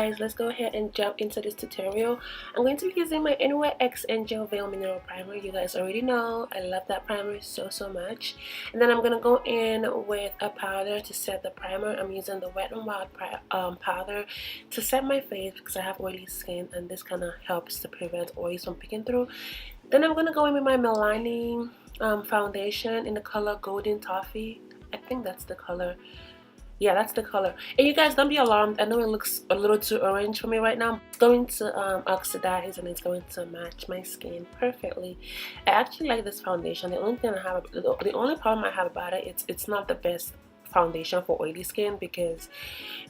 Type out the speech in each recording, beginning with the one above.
guys, let's go ahead and jump into this tutorial. I'm going to be using my NYX Angel Veil Mineral Primer. You guys already know I love that primer so much. And then I'm going to go in with a powder to set the primer. I'm using the Wet n Wild powder to set my face because I have oily skin, and this kind of helps to prevent oils from picking through. Then I'm going to go in with my Milani foundation in the color Golden Toffee. I think that's the color. Yeah, that's the color. And you guys, don't be alarmed. I know it looks a little too orange for me right now. It's going to oxidize, and it's going to match my skin perfectly. I actually like this foundation. The only problem I have about it, it's not the best foundation for oily skin because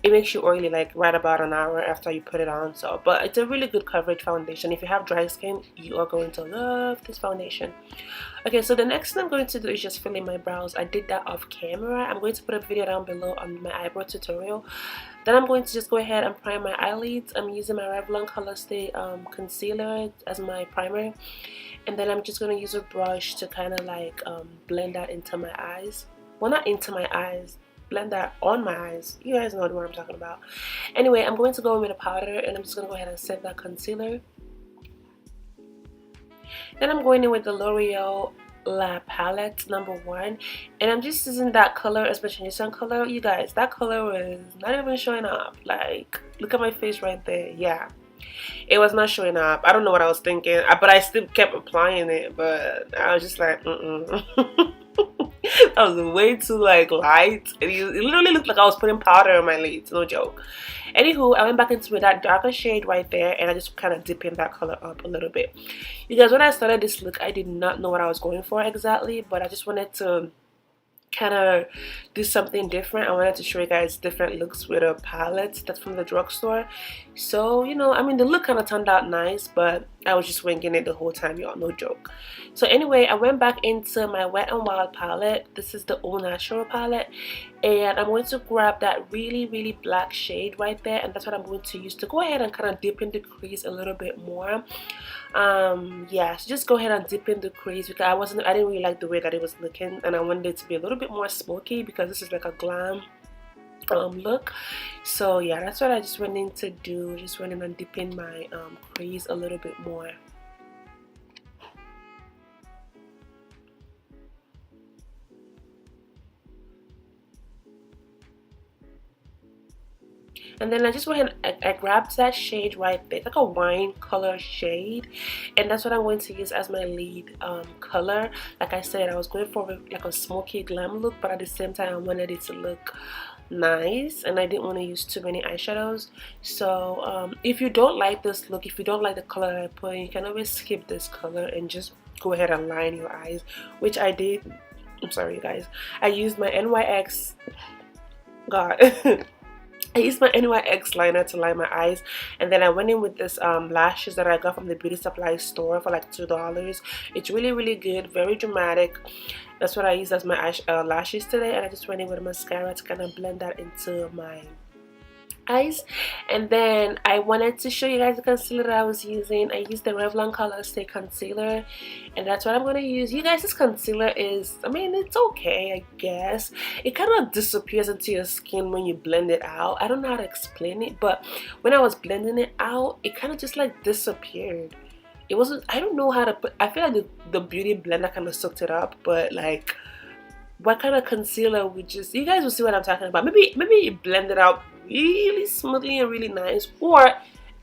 it makes you oily like right about an hour after you put it on. So, but it's a really good coverage foundation. If you have dry skin, you are going to love this foundation. Okay, so the next thing I'm going to do is just fill in my brows. I did that off camera. I'm going to put a video down below on my eyebrow tutorial. Then I'm going to just go ahead and prime my eyelids. I'm using my Revlon Color Stay concealer as my primer, and then I'm just going to use a brush to kind of like blend that into my eyes. Well, not into my eyes, blend that on my eyes. You guys know what I'm talking about. Anyway, I'm going to go in with a powder, and I'm just going to go ahead and set that concealer. Then I'm going in with the L'Oreal La Palette #1, and I'm just using that color, Imagination color. You guys, that color was not even showing up. Like, look at my face right there. Yeah, it was not showing up. I don't know what I was thinking, but I still kept applying it, but I was just like, that was way too like light. It literally looked like I was putting powder on my lids, no joke. Anywho, I went back into that darker shade right there, and I just kind of dipping that color up a little bit. You guys, when I started this look, I did not know what I was going for exactly, but I just wanted to kind of do something different. I wanted to show you guys different looks with a palette that's from the drugstore. So, you know, I mean, the look kind of turned out nice, but I was just winging it the whole time, y'all, no joke. So anyway, I went back into my Wet n Wild palette. This is the All Natural palette, and I'm going to grab that really black shade right there, and that's what I'm going to use to go ahead and kind of dip in the crease a little bit more. Yeah, so just go ahead and dip in the crease because I didn't really like the way that it was looking, and I wanted it to be a little bit more smoky because this is like a glam look. So yeah, that's what I just went in to do. Just went in and dip in my crease a little bit more. And then I just went ahead and I grabbed that shade right there. It's like a wine color shade, and that's what I'm going to use as my lead color. Like I said, I was going for like a smoky glam look, but at the same time I wanted it to look nice, and I didn't want to use too many eyeshadows. So if you don't like this look, if you don't like the color that I put in, you can always skip this color and just go ahead and line your eyes, which I did. I'm sorry you guys, I used my NYX I used my NYX liner to line my eyes, and then I went in with this lashes that I got from the beauty supply store for like $2. It's really good, very dramatic. That's what I used as my lashes today, and I just went in with a mascara to kind of blend that into my eyes. And then I wanted to show you guys the concealer that I was using. I used the Revlon Color Stay concealer, and that's what I'm going to use. You guys, this concealer is, I mean, it's okay, I guess. It kind of disappears into your skin when you blend it out. I don't know how to explain it, but when I was blending it out, it kind of just like disappeared. It wasn't, I don't know how to put, I feel like the beauty blender kind of soaked it up, but like, what kind of concealer would just, you guys will see what I'm talking about. Maybe you blend it out really smoothly and really nice, or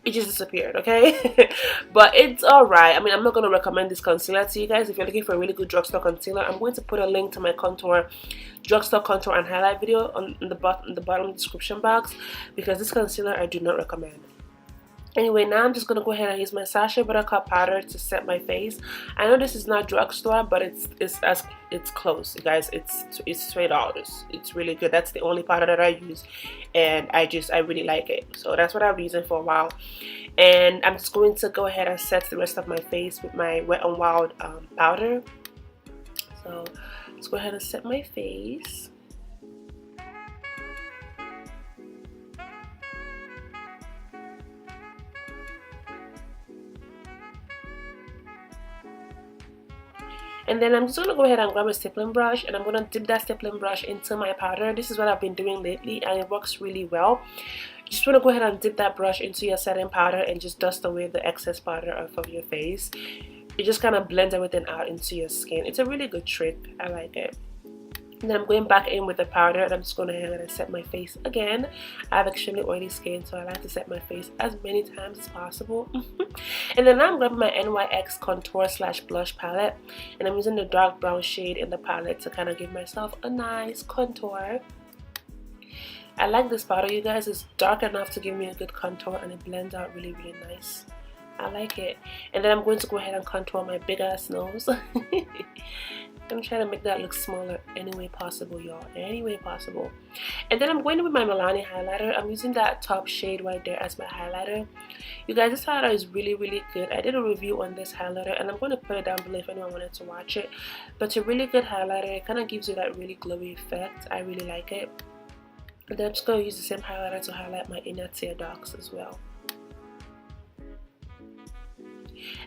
it just disappeared, okay? But it's alright. I mean, I'm not going to recommend this concealer to you guys. If you're looking for a really good drugstore concealer, I'm going to put a link to my drugstore contour and highlight video on the bottom description box, because this concealer I do not recommend. Anyway, now I'm just gonna go ahead and use my Sacha Buttercup powder to set my face. I know this is not drugstore, but it's close, you guys. It's $3. It's really good. That's the only powder that I use, and I really like it. So that's what I've been using for a while. And I'm just going to go ahead and set the rest of my face with my Wet n Wild powder. So let's go ahead and set my face. And then I'm just going to go ahead and grab a stippling brush, and I'm going to dip that stippling brush into my powder. This is what I've been doing lately, and it works really well. You just want to go ahead and dip that brush into your setting powder and just dust away the excess powder off of your face. It just kind of blends everything out into your skin. It's a really good trick. I like it. And then I'm going back in with the powder, and I'm just going to go ahead and set my face again. I have extremely oily skin, so I like to set my face as many times as possible. And then now I'm grabbing my NYX contour slash blush palette, and I'm using the dark brown shade in the palette to kind of give myself a nice contour. I like this powder, you guys. It's dark enough to give me a good contour, and it blends out really, really nice. I like it. And then I'm going to go ahead and contour my big ass nose. I'm trying to make that look smaller any way possible, y'all. Any way possible. And then I'm going in with my Milani highlighter. I'm using that top shade right there as my highlighter. You guys, this highlighter is really, really good. I did a review on this highlighter, and I'm going to put it down below if anyone wanted to watch it. But it's a really good highlighter. It kind of gives you that really glowy effect. I really like it. And then I'm just going to use the same highlighter to highlight my inner tear ducts as well.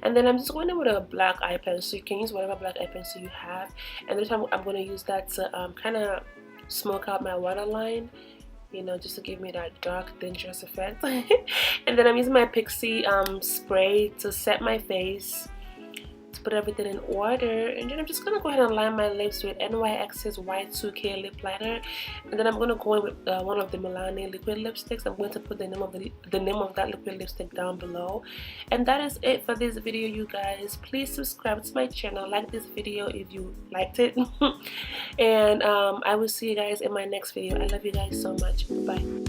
And then I'm just going in with a black eye pencil. You can use whatever black eye pencil you have. And this time I'm going to use that to kind of smoke out my waterline, you know, just to give me that dark, dangerous effect. And then I'm using my Pixie spray to set my face, to put everything in order. And then I'm just going to go ahead and line my lips with NYX's Y2K lip liner. And then I'm going to go in with one of the Milani liquid lipsticks. I'm going to put the name of that liquid lipstick down below. And that is it for this video, you guys. Please subscribe to my channel, like this video if you liked it. And I will see you guys in my next video. I love you guys so much. Bye.